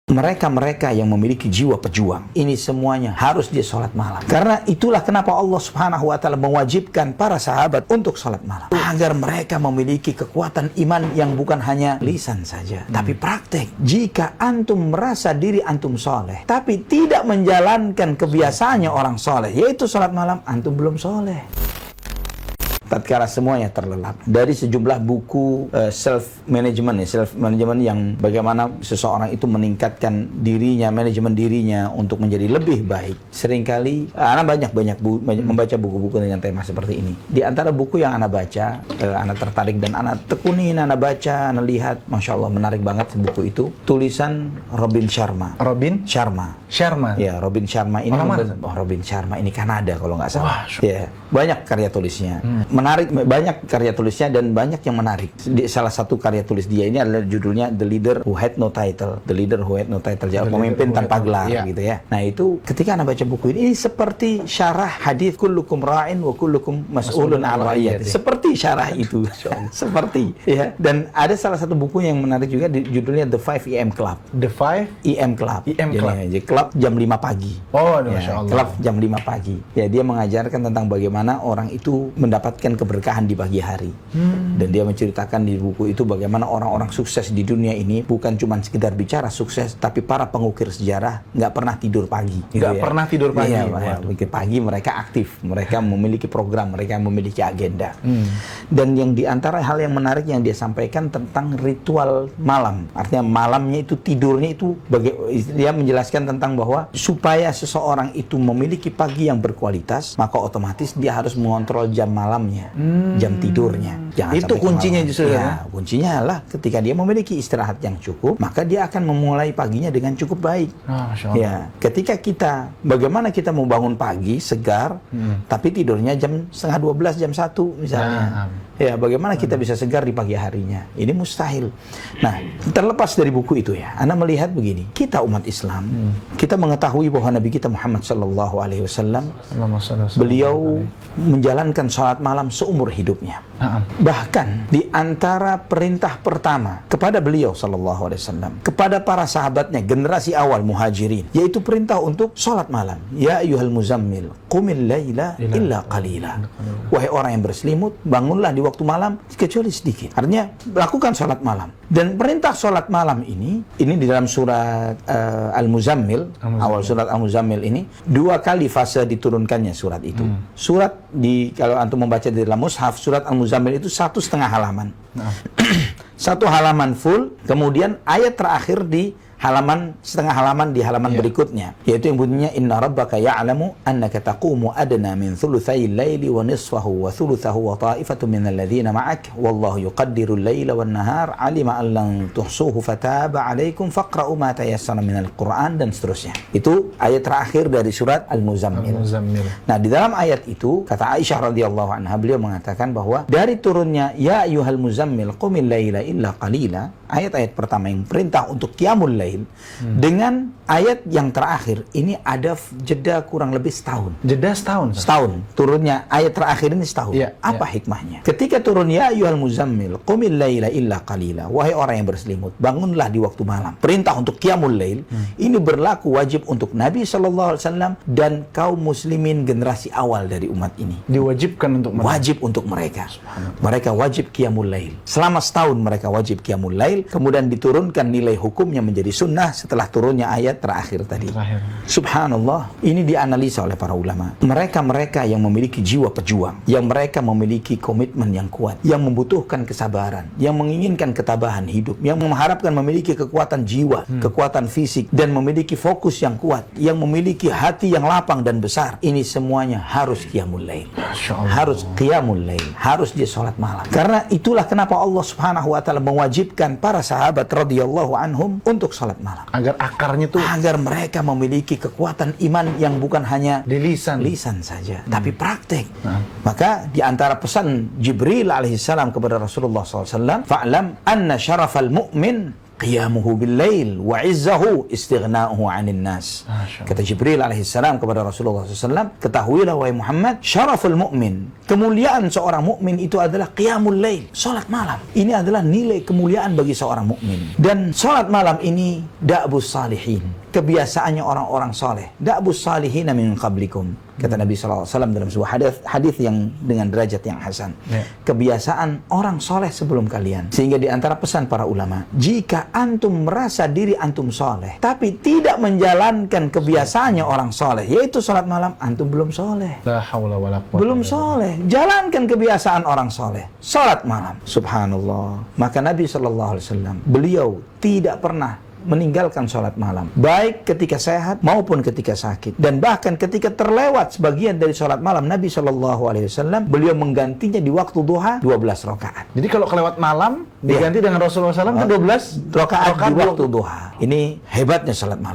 Mereka-mereka yang memiliki jiwa pejuang, ini semuanya harus dia sholat malam. Karena itulah kenapa Allah Subhanahu wa Ta'ala mewajibkan para sahabat untuk sholat malam, agar mereka memiliki kekuatan iman yang bukan hanya lisan saja, tapi praktek. Jika antum merasa diri antum soleh, tapi tidak menjalankan kebiasaannya orang soleh, yaitu sholat malam, antum belum soleh. Tatkala semuanya terlelap dari sejumlah buku self management yang bagaimana seseorang itu meningkatkan dirinya, manajemen dirinya untuk menjadi lebih baik. Seringkali anak banyak membaca buku-buku dengan tema seperti ini. Di antara buku yang anak baca, anak tertarik dan anak tekunin, anak baca, anak lihat, masya Allah menarik banget buku itu. Tulisan Robin Sharma. Ya, Robin Sharma ini. Robin Sharma ini Kanada kalau nggak salah. Ya, banyak karya tulisnya. Menarik, banyak karya tulisnya dan banyak yang menarik. Salah satu karya tulis dia ini adalah judulnya The Leader Who Had No Title. Pemimpin tanpa gelar, gitu ya. Nah itu ketika anda baca buku ini seperti syarah hadis kullukum ra'in wa kullukum mas'ulun 'an ra'iyati. Seperti syarah itu. Seperti ya. Dan ada salah satu buku yang menarik juga judulnya The 5 EM Club. The 5 EM Club. Jadi klub jam 5 pagi. Oh, Masya Allah. Klub jam 5 pagi. Ya, dia mengajarkan tentang bagaimana orang itu mendapatkan keberkahan di pagi hari. Dan dia menceritakan di buku itu bagaimana orang-orang sukses di dunia ini bukan cuma sekedar bicara sukses, tapi para pengukir sejarah nggak pernah tidur pagi. Pernah tidur pagi. Iya, pagi mereka aktif, mereka memiliki program, mereka memiliki agenda. Dan yang diantara hal yang menarik yang dia sampaikan tentang ritual malam, artinya malamnya itu tidurnya itu dia menjelaskan tentang bahwa supaya seseorang itu memiliki pagi yang berkualitas, maka otomatis dia harus mengontrol jam malamnya, jam tidurnya. Jangan itu kuncinya justru ya. Kuncinya adalah ketika dia memiliki istirahat yang cukup, maka dia akan memulai paginya dengan cukup baik. Ya, ketika bagaimana kita mau bangun pagi segar, tapi tidurnya jam 11:30, jam 1 misalnya. Ya, bagaimana kita bisa segar di pagi harinya? Ini mustahil. Nah, terlepas dari buku itu ya, Anda melihat begini, kita umat Islam, kita mengetahui bahwa Nabi kita Muhammad sallallahu alaihi wasallam, beliau menjalankan salat malam seumur hidupnya. Bahkan di antara perintah pertama kepada beliau sallallahu alaihi wasallam, kepada para sahabatnya generasi awal muhajirin, yaitu perintah untuk salat malam. Ya ayyuhal muzammil, qumil laila illa qalila. Wahai orang yang berselimut, bangunlah di waktu malam kecuali sedikit. Artinya lakukan salat malam. Dan perintah salat malam ini di dalam surat Al-Muzammil, awal surat Al-Muzammil ini 2 kali fase diturunkannya surat itu. Surat kalau antum membaca di dalam mushaf, surat Al-Muzammil itu 1,5 halaman. 1 halaman full, kemudian ayat terakhir di setengah halaman di halaman berikutnya, yaitu yang bunyinya inna rabbaka ya'lamu annaka taqumu adna min thulutsayil laili wa nisfahu wa thulutsahu wa ta'ifatun minal ladzina ma'ak wallahu yuqaddirul laila wan nahar alima an lan tuhsuhu fataba 'alaikum faqra'u ma tayassara minal qur'an, dan seterusnya. Itu ayat terakhir dari surat Al-Muzammil. Nah, di dalam ayat itu kata Aisyah radhiyallahu anha, beliau mengatakan bahwa dari turunnya ya ayyuhal muzammil qumil laila illa qalila, ayat-ayat pertama yang perintah untuk qiyamul lail, dengan ayat yang terakhir ini ada jeda kurang lebih setahun. Setahun. Turunnya ayat terakhir ini setahun. Apa hikmahnya? Ketika turun ya ayyuhal muzammil qumil laila illa qalila, wahai orang yang berselimut, bangunlah di waktu malam. Perintah untuk qiyamul lail ini berlaku wajib untuk Nabi sallallahu alaihi wasallam dan kaum muslimin generasi awal dari umat ini. Diwajibkan untuk mereka. Wajib untuk mereka. Mereka wajib qiyamul lail. Selama setahun mereka wajib qiyamul lail, kemudian diturunkan nilai hukumnya menjadi sunnah setelah turunnya ayat terakhir tadi. Subhanallah, ini dianalisa oleh para ulama. Mereka yang memiliki jiwa pejuang, yang mereka memiliki komitmen yang kuat, yang membutuhkan kesabaran, yang menginginkan ketabahan hidup, yang mengharapkan memiliki kekuatan jiwa, kekuatan fisik, dan memiliki fokus yang kuat, yang memiliki hati yang lapang dan besar. Ini semuanya harus qiyamul lail. Harus qiyamul lail, harus dia salat malam. Karena itulah kenapa Allah Subhanahu wa Ta'ala mewajibkan para sahabat radhiyallahu anhum untuk salat malam, agar mereka memiliki kekuatan iman yang bukan hanya di lisan saja, tapi praktek. Maka di antara pesan Jibril alaihissalam kepada Rasulullah SAW, fa'lam anna syarafal mu'min qiyamuhu bil-lail wa 'izzahu istighna'uhu 'anil nas. Kata Jibril alaihissalam kepada Rasulullah SAW, ketahuilah wahai Muhammad, syaraful mu'min, kemuliaan seorang mukmin itu adalah qiyamul lail, salat malam. Ini adalah nilai kemuliaan bagi seorang mukmin. Dan salat malam ini da'bus salihin, kebiasaannya orang-orang soleh. Da'bus salihin min qablikum. Kata Nabi SAW dalam sebuah hadis yang dengan derajat yang hasan. Kebiasaan orang soleh sebelum kalian. Sehingga di antara pesan para ulama, jika antum merasa diri antum soleh, tapi tidak menjalankan kebiasaannya orang soleh, yaitu salat malam, antum belum soleh. La haula wala quwwata Belum soleh. Jalankan kebiasaan orang soleh. Salat malam. Subhanallah. Maka Nabi SAW, beliau tidak pernah meninggalkan sholat malam, baik ketika sehat maupun ketika sakit. Dan bahkan ketika terlewat sebagian dari sholat malam, Nabi SAW, beliau menggantinya di waktu duha 12 rakaat. Jadi kalau kelewat malam diganti dengan Rasulullah SAW ke 12 rakaat di waktu duha. Ini hebatnya sholat malam.